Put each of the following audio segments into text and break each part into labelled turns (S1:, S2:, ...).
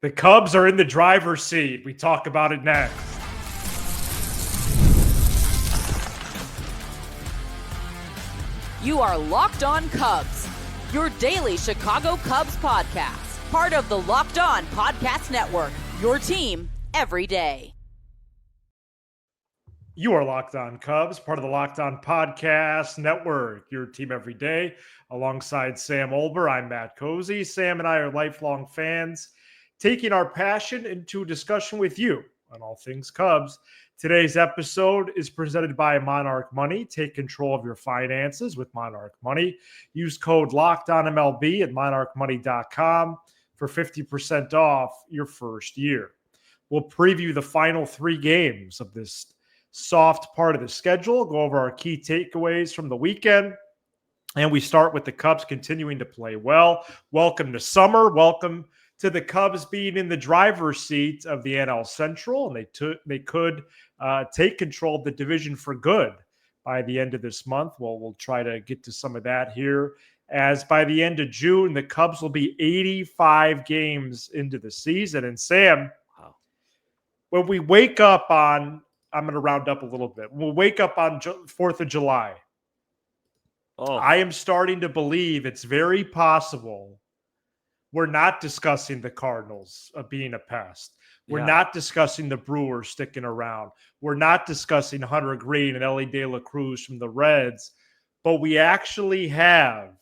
S1: The Cubs are in the driver's seat. We talk about it next.
S2: You are Locked On Cubs, your daily Chicago Cubs podcast. Part of the Locked On Podcast Network, your team every day.
S1: You are Locked On Cubs, part of the Locked On Podcast Network, your team every day. Alongside Sam Olber, I'm Matt Cozy. Sam and I are lifelong fans, taking our passion into discussion with you on all things Cubs. Today's episode is presented by Monarch Money. Take control of your finances with Monarch Money. Use code LOCKEDONMLB at monarchmoney.com for 50% off your first year. We'll preview the final 3 games of this soft part of the schedule, go over our key takeaways from the weekend, and we start with the Cubs continuing to play well. Welcome to summer. Welcome to the Cubs being in the driver's seat of the NL Central, and they could take control of the division for good by the end of this month. Well, we'll try to get to some of that here, as by the end of June, the Cubs will be 85 games into the season. And Sam, when we wake up on, I'm going to round up a little bit. We'll wake up on 4th of July. I am starting to believe it's very possible we're not discussing the Cardinals being a pest. We're not discussing the Brewers sticking around. We're not discussing Hunter Green and Ellie De La Cruz from the Reds. But we actually have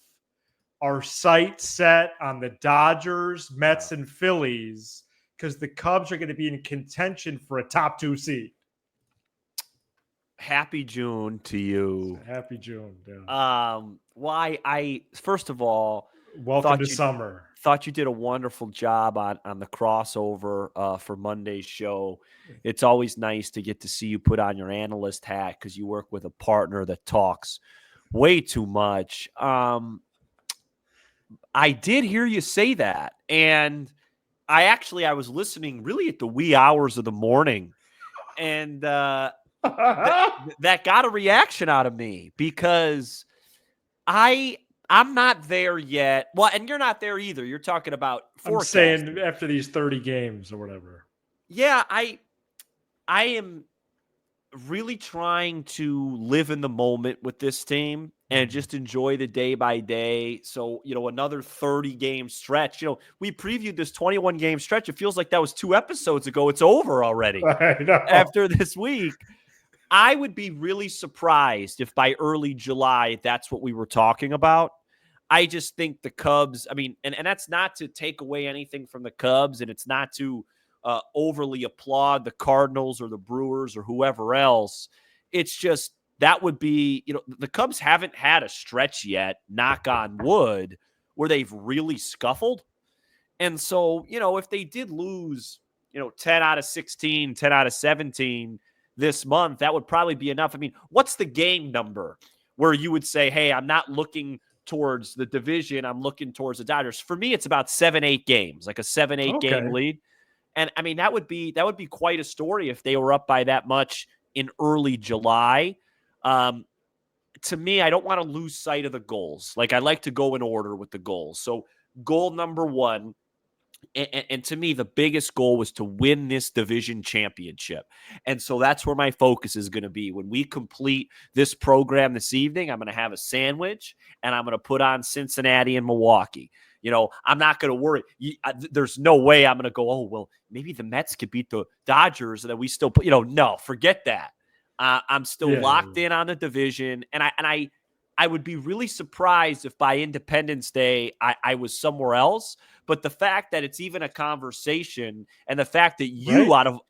S1: our sight set on the Dodgers, Mets, and Phillies, because the Cubs are going to be in contention for a top 2 seed.
S3: Happy June to you.
S1: Happy June. Yeah.
S3: I first of all,
S1: welcome to summer.
S3: Thought you did a wonderful job on the crossover for Monday's show. It's always nice to get to see you put on your analyst hat because you work with a partner that talks way too much. I did hear you say that, and I was listening really at the wee hours of the morning, and that got a reaction out of me because I'm not there yet. Well, and you're not there either. You're talking about forecasting.
S1: I'm saying after these 30 games or whatever.
S3: Yeah, I am really trying to live in the moment with this team and just enjoy the day by day. So, another 30-game stretch. We previewed this 21-game stretch. It feels like that was 2 episodes ago. It's over already.
S1: I know.
S3: After this week. I would be really surprised if by early July that's what we were talking about. I just think the Cubs, and that's not to take away anything from the Cubs, and it's not to overly applaud the Cardinals or the Brewers or whoever else. It's just that would be, the Cubs haven't had a stretch yet, knock on wood, where they've really scuffled. And so, if they did lose, 10 out of 16, 10 out of 17 this month, that would probably be enough. What's the game number where you would say, hey, I'm not looking towards the division, I'm looking towards the Dodgers? For me, it's about 7-8 games, like a 7-8 game lead. And that would be quite a story if they were up by that much in early July. To me, I don't want to lose sight of the goals. Like, I like to go in order with the goals. So goal number 1, and to me, the biggest goal was to win this division championship. And so that's where my focus is going to be. When we complete this program this evening, I'm going to have a sandwich, and I'm going to put on Cincinnati and Milwaukee. I'm not going to worry. There's no way I'm going to go, oh, well, maybe the Mets could beat the Dodgers, and then we still put, no, forget that. I'm still locked in on the division, and I would be really surprised if by Independence Day I was somewhere else. But the fact that it's even a conversation, and the fact that you out of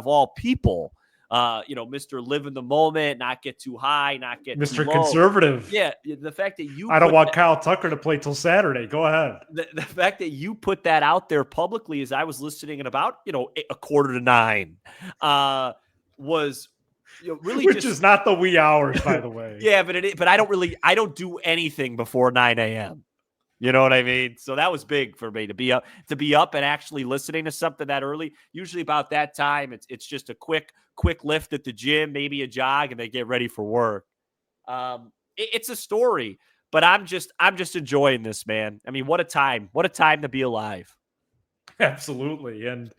S3: all people, Mr. Live in the moment, not get too high, not get
S1: Mr.
S3: too low.
S1: Conservative.
S3: Yeah, the fact that you
S1: I don't want Kyle Tucker to play till Saturday. Go ahead.
S3: The fact that you put that out there publicly, as I was listening at about 8:45 was really,
S1: which is not the wee hours, by the way.
S3: Yeah, but I don't do anything before 9 a.m. You know what I mean? So that was big for me to be up and actually listening to something that early. Usually about that time, it's just a quick lift at the gym, maybe a jog, and they get ready for work. It's a story, but I'm just enjoying this, man. What a time to be alive.
S1: Absolutely. And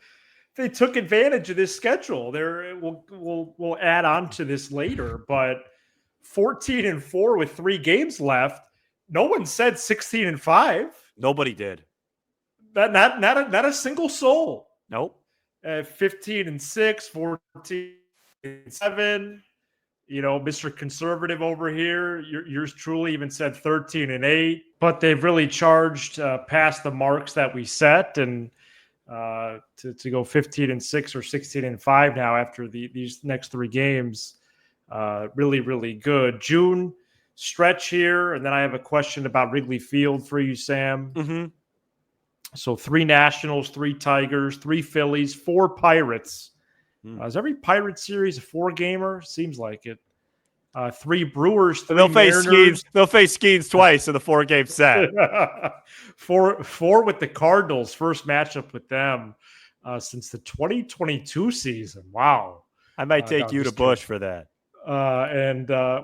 S1: they took advantage of this schedule. We'll add on to this later, but 14-4 with 3 games left. No one said 16-5.
S3: Nobody did.
S1: Not a single soul.
S3: Nope.
S1: 15-6, 14-7. Mr. Conservative over here, yours truly even said 13-8. But they've really charged past the marks that we set, and to go 15-6 or 16-5 now after these next 3 games, really, really good. June stretch here, and then I have a question about Wrigley Field for you, Sam.
S3: Mm-hmm.
S1: So 3 Nationals, 3 Tigers, 3 Phillies, 4 Pirates. Is every Pirate series a 4-gamer? Seems like it. 3 Brewers, 3 Mariners.
S3: They'll face Skeens twice in the 4-game set.
S1: 4 with the Cardinals. First matchup with them since the 2022 season. Wow.
S3: I might take you to Busch for that.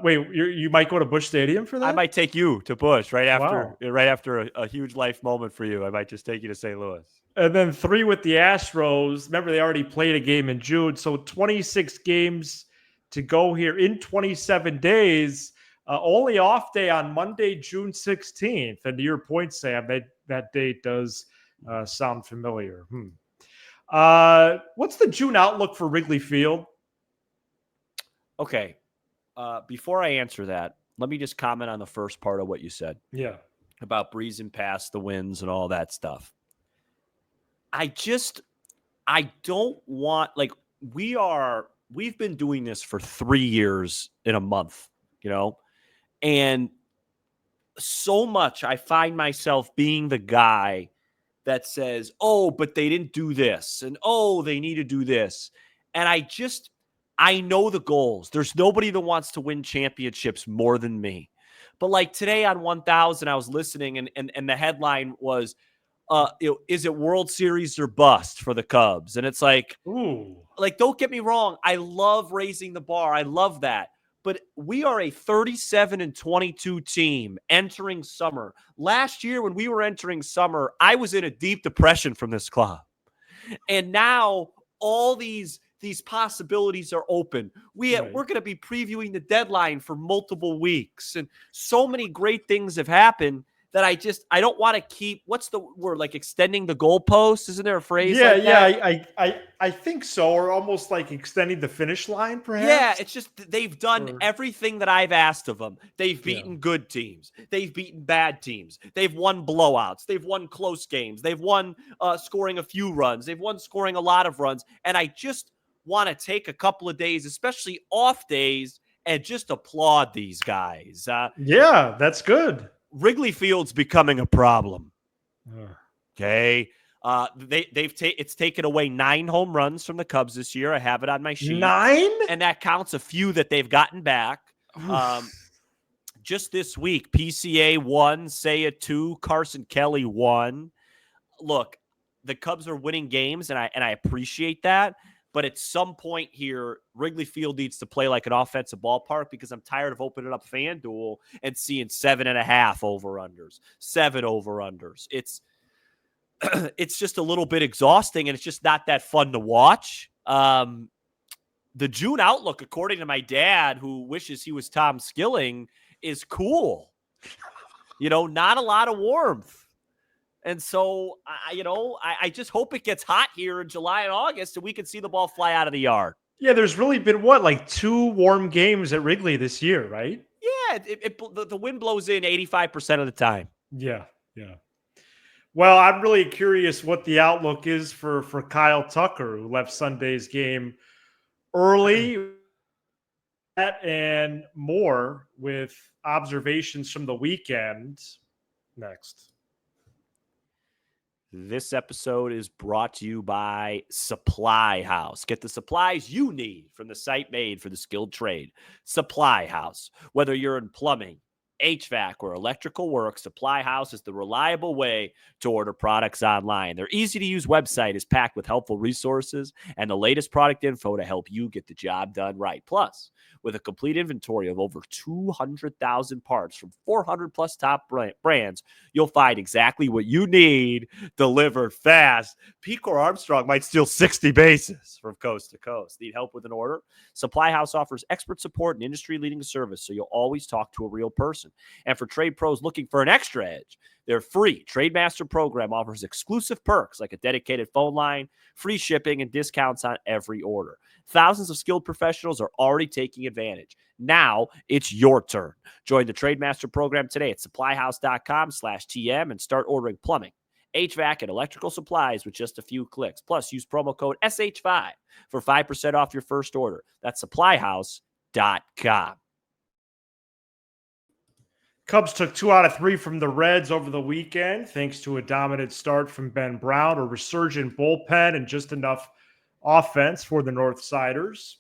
S1: Wait, you might go to Busch Stadium for that?
S3: I might take you to Busch right after a huge life moment for you. I might just take you to St. Louis.
S1: And then 3 with the Astros. Remember, they already played a game in June, so 26 games to go here in 27 days. Only off day on Monday, June 16th. And to your point, Sam, that date does sound familiar. What's the June outlook for Wrigley Field?
S3: Okay. Before I answer that, let me just comment on the first part of what you said.
S1: Yeah.
S3: About breezing past the wins and all that stuff. I don't want, we've been doing this for 3 years in a month, and so much I find myself being the guy that says, oh, but they didn't do this, and oh, they need to do this. And I know the goals. There's nobody that wants to win championships more than me. But like today on 1000, I was listening and the headline was, is it World Series or bust for the Cubs? And it's like,
S1: ooh,
S3: don't get me wrong. I love raising the bar. I love that. But we are a 37-22 team entering summer. Last year when we were entering summer, I was in a deep depression from this club. And now all these possibilities are open. We're going to be previewing the deadline for multiple weeks. And so many great things have happened that I don't want to keep, what's the word, like extending the goalpost? Isn't there a phrase like that?
S1: I think so, or almost like extending the finish line, perhaps?
S3: Yeah, it's just they've done everything that I've asked of them. They've beaten good teams. They've beaten bad teams. They've won blowouts. They've won close games. They've won scoring a few runs. They've won scoring a lot of runs. And I just want to take a couple of days, especially off days, and just applaud these guys.
S1: Yeah, that's good.
S3: Wrigley Field's becoming a problem. Okay. It's taken away 9 home runs from the Cubs this year. I have it on my sheet.
S1: 9?
S3: And that counts a few that they've gotten back. Just this week, PCA 1, Seiya 2, Carson Kelly 1. Look, the Cubs are winning games, and I appreciate that. But at some point here, Wrigley Field needs to play like an offensive ballpark because I'm tired of opening up FanDuel and seeing 7.5 over-unders, 7 over-unders. It's just a little bit exhausting, and it's just not that fun to watch. The June outlook, according to my dad, who wishes he was Tom Skilling, is cool. Not a lot of warmth. And so, I just hope it gets hot here in July and August and we can see the ball fly out of the yard.
S1: Yeah, there's really been, 2 warm games at Wrigley this year, right?
S3: Yeah, the wind blows in 85% of the time.
S1: Yeah. Well, I'm really curious what the outlook is for Kyle Tucker, who left Sunday's game early, and more with observations from the weekend next.
S3: This episode is brought to you by Supply House. Get the supplies you need from the site made for the skilled trade. Supply House. Whether you're in plumbing, HVAC, where electrical works, Supply House is the reliable way to order products online. Their easy-to-use website is packed with helpful resources and the latest product info to help you get the job done right. Plus, with a complete inventory of over 200,000 parts from 400-plus top brands, you'll find exactly what you need delivered fast. Crow-Armstrong might steal 60 bases from coast to coast. Need help with an order? Supply House offers expert support and industry-leading service, so you'll always talk to a real person. And for trade pros looking for an extra edge, their free TradeMaster program offers exclusive perks like a dedicated phone line, free shipping, and discounts on every order. Thousands of skilled professionals are already taking advantage. Now it's your turn. Join the TradeMaster program today at supplyhouse.com/TM and start ordering plumbing, HVAC, and electrical supplies with just a few clicks. Plus, use promo code SH5 for 5% off your first order. That's supplyhouse.com.
S1: Cubs took 2 out of 3 from the Reds over the weekend, thanks to a dominant start from Ben Brown, a resurgent bullpen, and just enough offense for the Northsiders.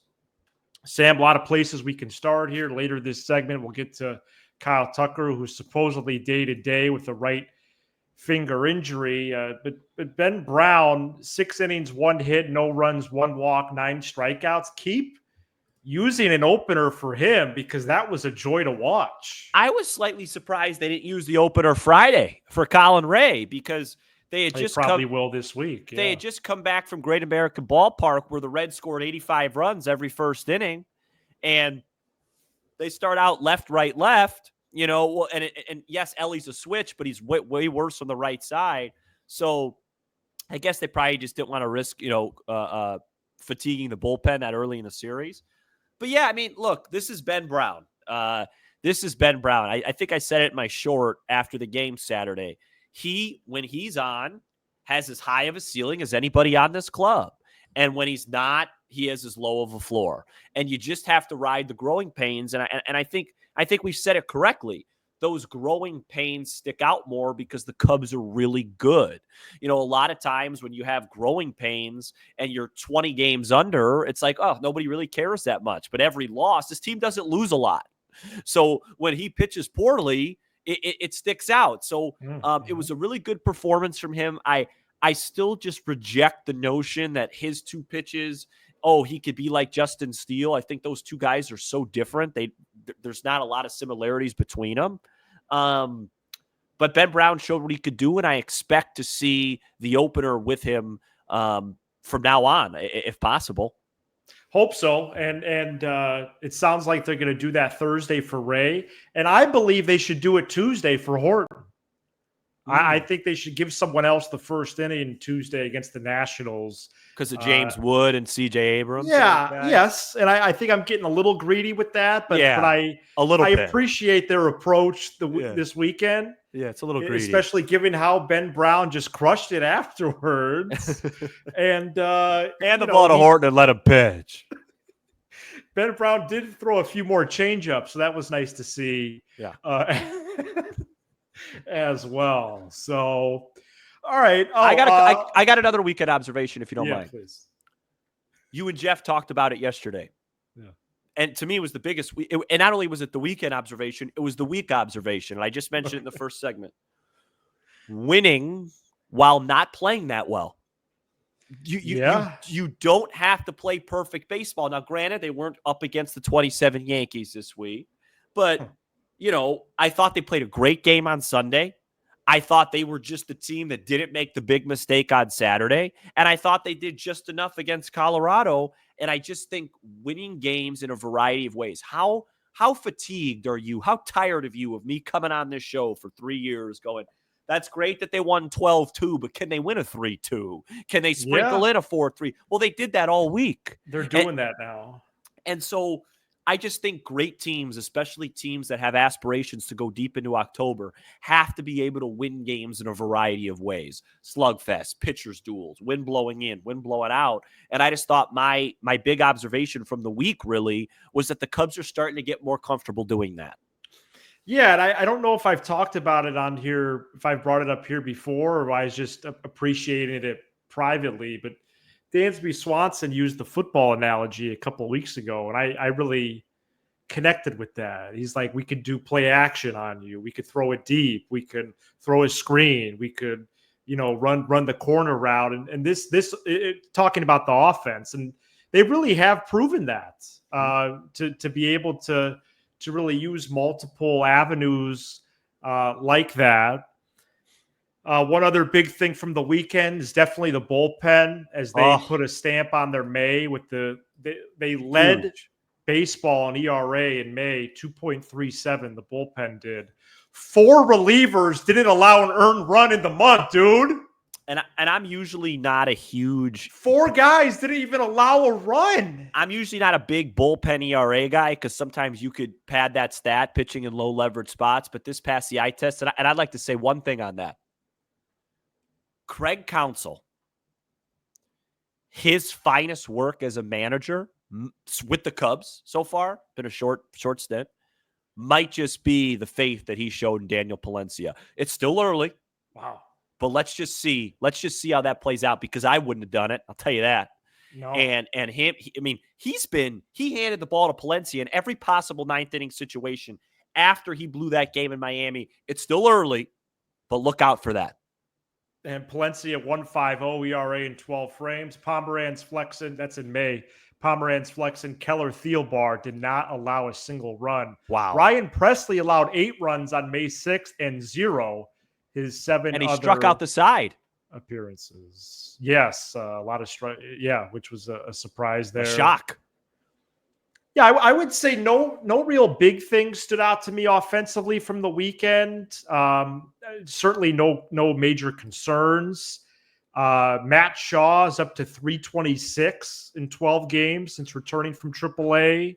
S1: Sam, a lot of places we can start here. Later this segment, we'll get to Kyle Tucker, who's supposedly day-to-day with a right finger injury. But Ben Brown, 6 innings, 1 hit, no runs, 1 walk, 9 strikeouts. Keep using an opener for him because that was a joy to watch.
S3: I was slightly surprised they didn't use the opener Friday for Colin Ray because they
S1: probably will this week.
S3: They had just come back from Great American Ballpark where the Reds scored 85 runs every first inning, and they start out left, right, left. And yes, Ellie's a switch, but he's way worse on the right side. So I guess they probably just didn't want to risk, fatiguing the bullpen that early in the series. But yeah, I mean, look, this is Ben Brown. I think I said it in my short after the game Saturday. He, when he's on, has as high of a ceiling as anybody on this club. And when he's not, he has as low of a floor. And you just have to ride the growing pains. And I think we've said it correctly. Those growing pains stick out more because the Cubs are really good. A lot of times when you have growing pains and you're 20 games under, it's like, oh, nobody really cares that much. But every loss, this team doesn't lose a lot. So when he pitches poorly, it sticks out. So it was a really good performance from him. I still just reject the notion that his 2 pitches, he could be like Justin Steele. I think those 2 guys are so different. There's not a lot of similarities between them. But Ben Brown showed what he could do, and I expect to see the opener with him from now on, if possible.
S1: Hope so. And it sounds like they're going to do that Thursday for Ray. And I believe they should do it Tuesday for Horton. I think they should give someone else the first inning Tuesday against the Nationals.
S3: Because of James Wood and C.J. Abrams?
S1: Yeah, yes. And I think I'm getting a little greedy with that, but I appreciate their approach this weekend.
S3: Yeah, it's a little greedy.
S1: Especially given how Ben Brown just crushed it afterwards. and
S3: the ball to Horton and let him pitch.
S1: Ben Brown did throw a few more changeups, so that was nice to see.
S3: Yeah.
S1: As well. So, all right.
S3: I got another weekend observation, if you don't mind.
S1: Please.
S3: You and Jeff talked about it yesterday.
S1: Yeah.
S3: And to me, it was the biggest. And not only was it the weekend observation, it was the week observation. And I just mentioned it in the first segment. Winning while not playing that well. You don't have to play perfect baseball. Now, granted, they weren't up against the 27 Yankees this week, but I thought they played a great game on Sunday. I thought they were just the team that didn't make the big mistake on Saturday. And I thought they did just enough against Colorado. And I just think winning games in a variety of ways. How fatigued are you? How tired of you of me coming on this show for 3 years going, that's great that they won 12-2, but can they win a 3-2? Can they sprinkle in a 4-3? Well, they did that all week.
S1: They're doing that now.
S3: And so I just think great teams, especially teams that have aspirations to go deep into October, have to be able to win games in a variety of ways. Slugfest, pitchers duels, wind blowing in, wind blowing out. And I just thought my big observation from the week really was that the Cubs are starting to get more comfortable doing that.
S1: Yeah, and I don't know if I've talked about it on here, if I've brought it up here before, or I was just appreciating it privately, but Dansby Swanson used the football analogy a couple of weeks ago, and I really connected with that. He's like, we could do play action on you. We could throw it deep. We could throw a screen. We could, run the corner route. And talking about the offense, and they really have proven that to be able to really use multiple avenues like that. One other big thing from the weekend is definitely the bullpen, as they put a stamp on their May with they led
S3: Huge.
S1: baseball in ERA in May, 2.37. The bullpen did. 4 relievers didn't allow an earned run in the month, dude.
S3: And I'm usually not a huge
S1: 4 guys didn't even allow a run.
S3: I'm usually not a big bullpen ERA guy because sometimes you could pad that stat pitching in low leverage spots. But this passed the eye test, and I'd like to say one thing on that. Craig Counsell, his finest work as a manager with the Cubs so far, been a short stint, might just be the faith that he showed in Daniel Palencia. It's still early.
S1: Wow.
S3: But let's just see how that plays out, because I wouldn't have done it. I'll tell you that.
S1: No.
S3: And him, he handed the ball to Palencia in every possible 9th inning situation after he blew that game in Miami. It's still early, but look out for that.
S1: And Palencia 1.50 ERA in 12 frames. Pomeranz, Flexen, that's in May. Pomeranz, Flexen, Keller, Thielbar did not allow a single run.
S3: Wow.
S1: Ryan Presley allowed 8 runs on May 6th and 0 his 7
S3: and he
S1: other
S3: struck out the side
S1: appearances. Yes, a lot of strike. Yeah, which was a surprise there.
S3: A shock.
S1: Yeah, I would say no real big things stood out to me offensively from the weekend. Certainly no major concerns. Matt Shaw is up to 326 in 12 games since returning from AAA.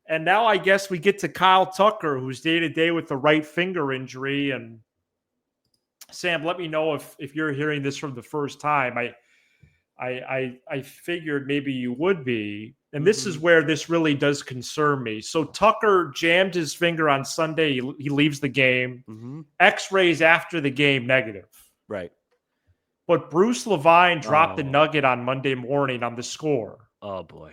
S1: And now I guess we get to Kyle Tucker, who's day-to-day with the right finger injury. And Sam, let me know if you're hearing this from the first time. I figured maybe you would be. And this is where this really does concern me. So Tucker jammed his finger on Sunday. He leaves the game. X-rays after the game, negative.
S3: Right.
S1: But Bruce Levine dropped the nugget on Monday morning on the score.
S3: Oh, boy.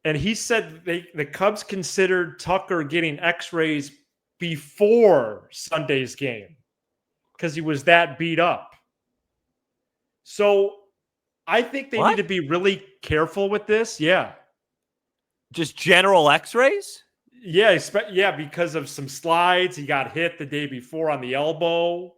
S1: And he said the Cubs considered Tucker getting X-rays before Sunday's game because he was that beat up. So I think they need to be really careful with this. Yeah.
S3: Just general X-rays?
S1: Yeah, because of some slides. He got hit the day before on the elbow.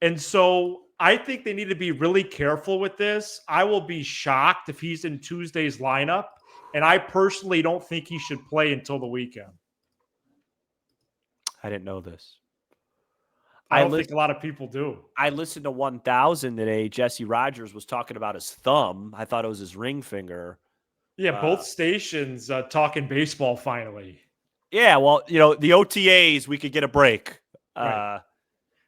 S1: And so I think they need to be really careful with this. I will be shocked if he's in Tuesday's lineup. And I personally don't think he should play until the weekend.
S3: I didn't know this.
S1: I don't think a lot of people do.
S3: I listened to 1000 today. Jesse Rogers was talking about his thumb. I thought it was his ring finger.
S1: Yeah, both stations talking baseball finally.
S3: Yeah, well, the OTAs, we could get a break.
S1: Right.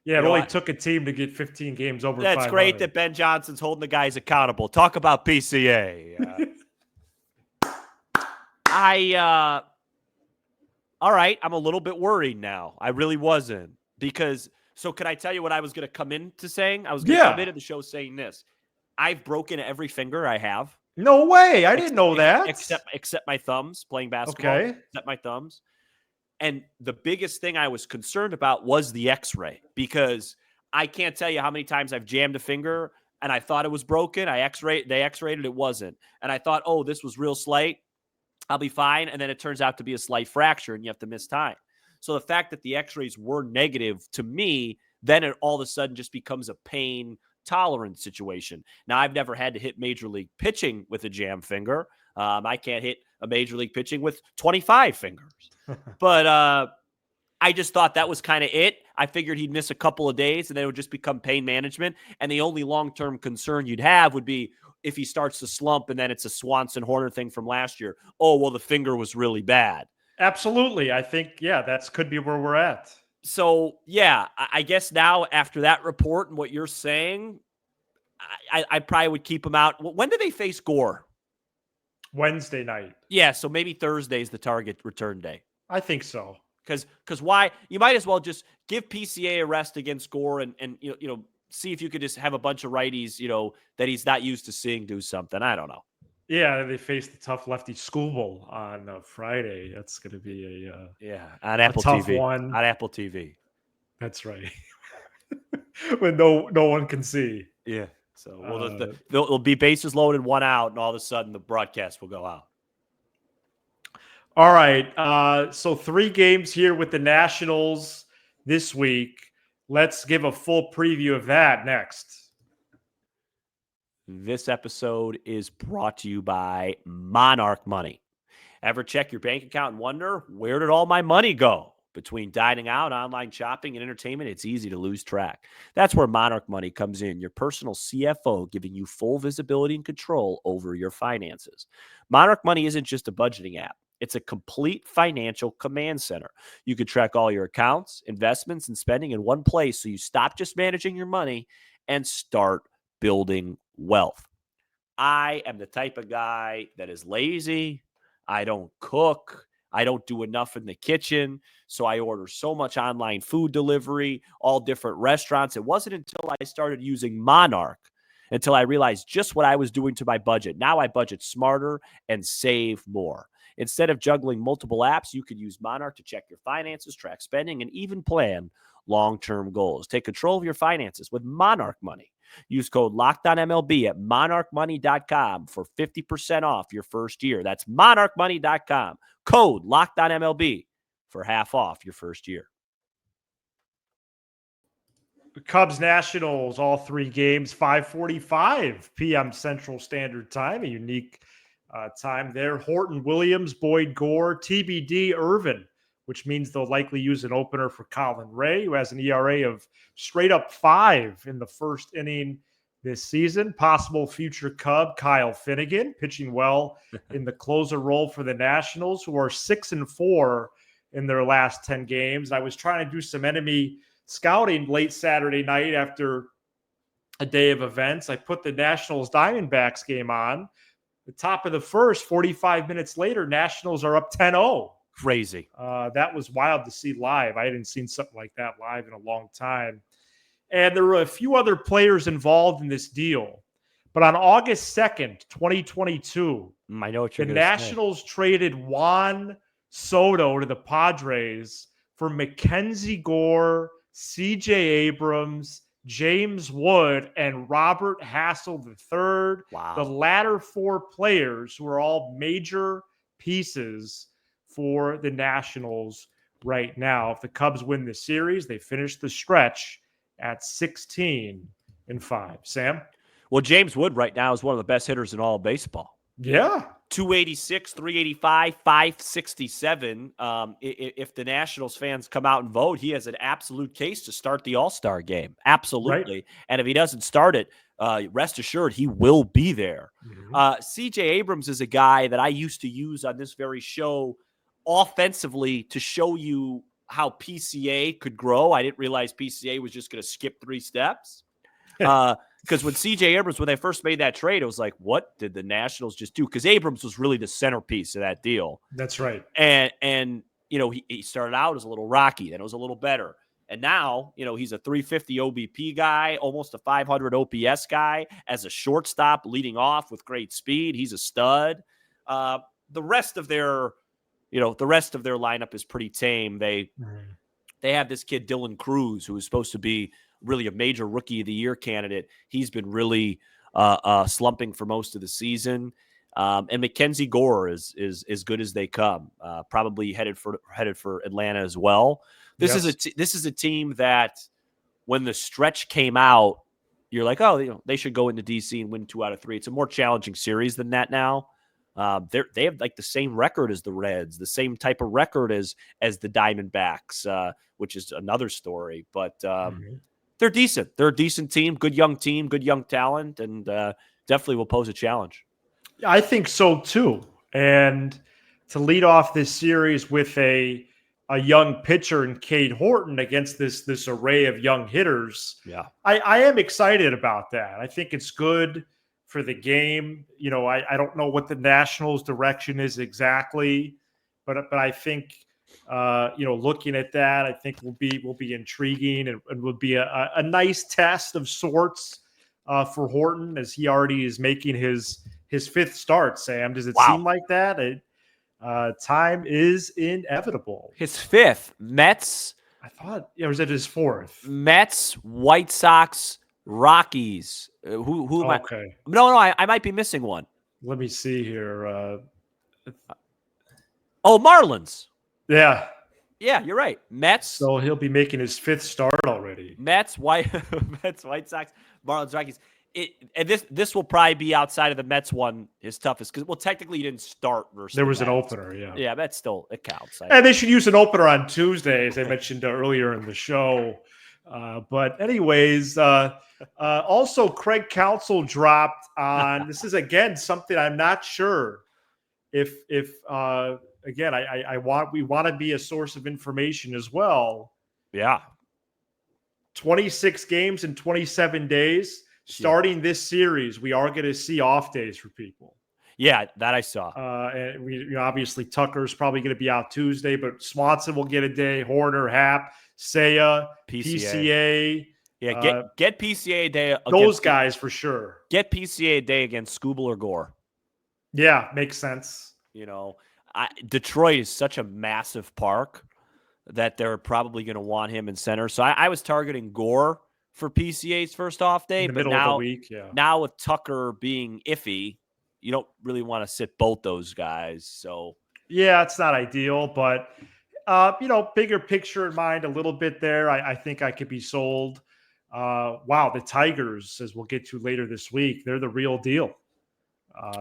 S1: Yeah, it only took a team to get 15 games over 500.
S3: That's great that Ben Johnson's holding the guys accountable. Talk about PCA. All right, I'm a little bit worried now. I really wasn't. Because, so can I tell you what I was going to come into saying? I was going to come into the show saying this. I've broken every finger I have.
S1: No way. I didn't know that.
S3: Except my thumbs, playing basketball.
S1: Okay.
S3: Except my thumbs. And the biggest thing I was concerned about was the X-ray, because I can't tell you how many times I've jammed a finger and I thought it was broken. They X-rayed it wasn't. And I thought, oh, this was real slight. I'll be fine. And then it turns out to be a slight fracture and you have to miss time. So the fact that the X-rays were negative to me, then it all of a sudden just becomes a pain tolerance situation. Now, I've never had to hit major league pitching with a jam finger. I can't hit a major league pitching with 25 fingers. But I just thought that was kind of it. I figured he'd miss a couple of days and then it would just become pain management. And the only long-term concern you'd have would be if he starts to slump and then it's a Swanson Horner thing from last year. Oh, well, the finger was really bad.
S1: Absolutely. I think, that could be where we're at.
S3: So, yeah, I guess now after that report and what you're saying, I probably would keep him out. When do they face Gore?
S1: Wednesday night.
S3: Yeah, so maybe Thursday's the target return day.
S1: I think so.
S3: Because why? You might as well just give PCA a rest against Gore and see if you could just have a bunch of righties, that he's not used to seeing do something. I don't know.
S1: Yeah, they face the tough lefty School Bowl on Friday. That's going to be
S3: on
S1: a
S3: Apple
S1: tough
S3: TV.
S1: one.
S3: On Apple TV.
S1: That's right. When no one can see.
S3: Yeah. So
S1: Uh,
S3: there'll be bases loaded, one out, and all of a sudden the broadcast will go out.
S1: All right. So 3 games here with the Nationals this week. Let's give a full preview of that next.
S3: This episode is brought to you by Monarch Money. Ever check your bank account and wonder, where did all my money go? Between dining out, online shopping, and entertainment, it's easy to lose track. That's where Monarch Money comes in, your personal CFO, giving you full visibility and control over your finances. Monarch Money isn't just a budgeting app. It's a complete financial command center. You can track all your accounts, investments, and spending in one place so you stop just managing your money and start building wealth. I am the type of guy that is lazy. I don't cook. I don't do enough in the kitchen. So I order so much online food delivery, all different restaurants. It wasn't until I started using Monarch until I realized just what I was doing to my budget. Now I budget smarter and save more. Instead of juggling multiple apps, you could use Monarch to check your finances, track spending, and even plan long-term goals. Take control of your finances with Monarch Money. Use code LOCKEDONMLB at monarchmoney.com for 50% off your first year. That's monarchmoney.com. Code LOCKEDONMLB for half off your first year.
S1: Cubs Nationals, all 3 games, 5:45 p.m. Central Standard Time, a unique time there. Horton Williams, Boyd Gore, TBD Irvin, which means they'll likely use an opener for Colin Ray, who has an ERA of straight up 5 in the first inning this season. Possible future Cub, Kyle Finnegan, pitching well in the closer role for the Nationals, who are 6-4 in their last 10 games. I was trying to do some enemy scouting late Saturday night after a day of events. I put the Nationals Diamondbacks game on. The top of the first, 45 minutes later, Nationals are up 10-0.
S3: Crazy.
S1: That was wild to see live. I hadn't seen something like that live in a long time. And there were a few other players involved in this deal. But on August 2nd, 2022,
S3: I know what you're
S1: the
S3: going to say.
S1: Nationals traded Juan Soto to the Padres for Mackenzie Gore, CJ Abrams, James Wood, and Robert Hassel III.
S3: Wow.
S1: The latter 4 players who are all major pieces for the Nationals right now. If the Cubs win the series, they finish the stretch at 16-5. Sam?
S3: Well, James Wood right now is one of the best hitters in all of baseball.
S1: Yeah.
S3: 286, 385, 567. If the Nationals fans come out and vote, he has an absolute case to start the All-Star game. Absolutely. Right. And if he doesn't start it, rest assured he will be there. Mm-hmm. CJ Abrams is a guy that I used to use on this very show offensively to show you how PCA could grow. I didn't realize PCA was just going to skip 3 steps. Because when CJ Abrams, when they first made that trade, it was like, what did the Nationals just do? Because Abrams was really the centerpiece of that deal.
S1: That's right.
S3: And you know, he started out as a little rocky, then it was a little better. And now, you know, he's a 350 OBP guy, almost a 500 OPS guy, as a shortstop, leading off with great speed. He's a stud. The rest of their lineup is pretty tame. They have this kid, Dylan Cruz, who is supposed to be really a major rookie of the year candidate. He's been really slumping for most of the season. And Mackenzie Gore is as good as they come. Probably headed for Atlanta as well. This is a team that when the stretch came out, you're like, oh, you know, they should go into DC and win 2 out of 3. It's a more challenging series than that now. They have like the same record as the Reds, the same type of record as the Diamondbacks, which is another story. But they're decent. They're a decent team, good young talent, and definitely will pose a challenge.
S1: I think so too. And to lead off this series with a young pitcher in Cade Horton against this array of young hitters, I am excited about that. I think it's good for the game. You know, I don't know what the Nationals' direction is exactly, but I think looking at that, I think will be intriguing and will be a nice test of sorts for Horton, as he already is making his his 5th start, Sam. Does it
S3: Wow.
S1: seem like that? Time is inevitable.
S3: His 5th. Mets.
S1: I thought, or is it his 4th?
S3: Mets, White Sox, Rockies. Who am I?
S1: Okay.
S3: No, I might be missing one.
S1: Let me see here.
S3: Marlins.
S1: Yeah.
S3: Yeah, you're right. Mets.
S1: So he'll be making his 5th start already.
S3: Mets, White Sox, Marlins, Rockies. And this will probably be outside of the Mets one his toughest because technically he didn't start versus.
S1: There was
S3: the
S1: an
S3: Mets.
S1: opener, yeah.
S3: Yeah, that's still it counts.
S1: And they should use an opener on Tuesday, as I mentioned earlier in the show. But anyways, also Craig Counsell dropped on. This is again something I'm not sure if again we want to be a source of information as well.
S3: Yeah,
S1: 26 games in 27 days. Starting this series, we are going to see off days for people.
S3: Yeah, that I saw.
S1: And we obviously Tucker's probably going to be out Tuesday, but Swanson will get a day. Horner, Happ, Seiya, PCA.
S3: Yeah, get PCA a day.
S1: Those guys for sure.
S3: Get PCA a day against Skubal or Gore.
S1: Yeah, makes sense.
S3: Detroit is such a massive park that they're probably going to want him in center. So I was targeting Gore for PCA's first off day,
S1: in the
S3: but
S1: middle
S3: now,
S1: of the week, yeah.
S3: Now with Tucker being iffy, you don't really want to sit both those guys. So
S1: yeah, it's not ideal, but bigger picture in mind a little bit there. I think I could be sold. Wow, the Tigers, as we'll get to later this week, they're the real deal.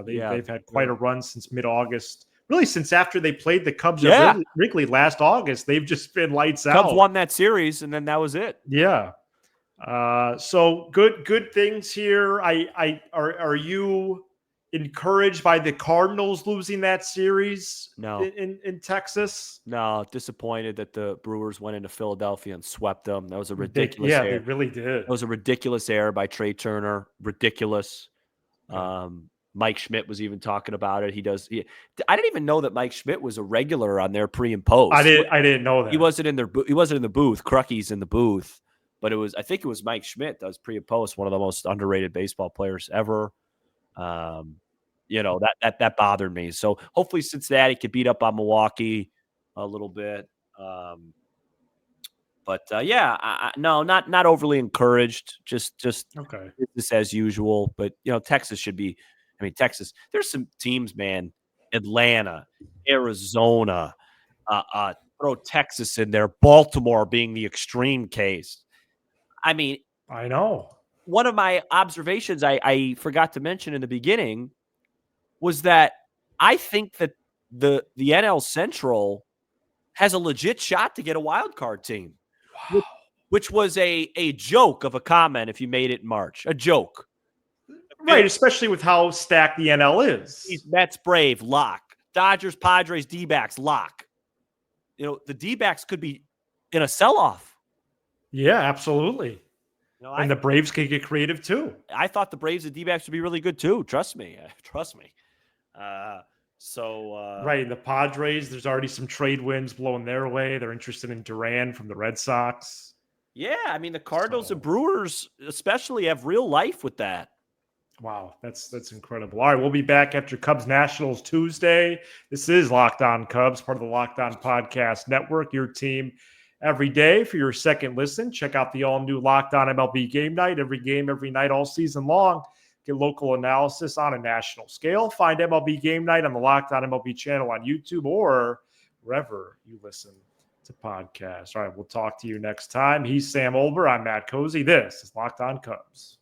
S1: They've had quite a run since mid-August. Really, since after they played the Cubs at Wrigley last August, they've just been lights out.
S3: Cubs won that series, and then that was it.
S1: Yeah. So good things here. Are you encouraged by the Cardinals losing that series?
S3: No.
S1: In Texas?
S3: No, disappointed that the Brewers went into Philadelphia and swept them. That was a ridiculous error.
S1: They really did.
S3: That was a ridiculous error by Trey Turner. Ridiculous. Mike Schmidt was even talking about it. I didn't even know that Mike Schmidt was a regular on their pre and post.
S1: I didn't know that.
S3: He wasn't in the booth. Crucky's in the booth. But I think it was Mike Schmidt that was pre and post, one of the most underrated baseball players ever. That bothered me. So hopefully Cincinnati could beat up on Milwaukee a little bit. No, not overly encouraged. Just
S1: okay.
S3: Business as usual. But Texas should be. I mean, Texas. There's some teams, man. Atlanta, Arizona. Throw Texas in there. Baltimore being the extreme case. I mean,
S1: I know.
S3: One of my observations I forgot to mention in the beginning was that I think that the NL Central has a legit shot to get a wild card team, which was a joke of a comment if you made it in March. A joke.
S1: Right, especially with how stacked the NL is.
S3: Mets, Brave, lock. Dodgers, Padres, D-backs, lock. The D-backs could be in a sell-off. Yeah,
S1: absolutely. And the Braves could get creative too.
S3: I thought the Braves and D-backs would be really good too. Trust me.
S1: Right, the Padres, there's already some trade winds blowing their way. They're interested in Duran from the Red Sox.
S3: Yeah, I mean the Cardinals and Brewers especially have real life with that.
S1: Wow, that's incredible. All right, we'll be back after Cubs Nationals Tuesday. This is Locked On Cubs, part of the Locked On Podcast Network, your team every day. For your second listen, check out the all-new Locked On MLB Game Night. Every game, every night, all season long. Get local analysis on a national scale. Find MLB Game Night on the Locked On MLB channel on YouTube or wherever you listen to podcasts. All right, we'll talk to you next time. He's Sam Olber. I'm Matt Cozy. This is Locked On Cubs.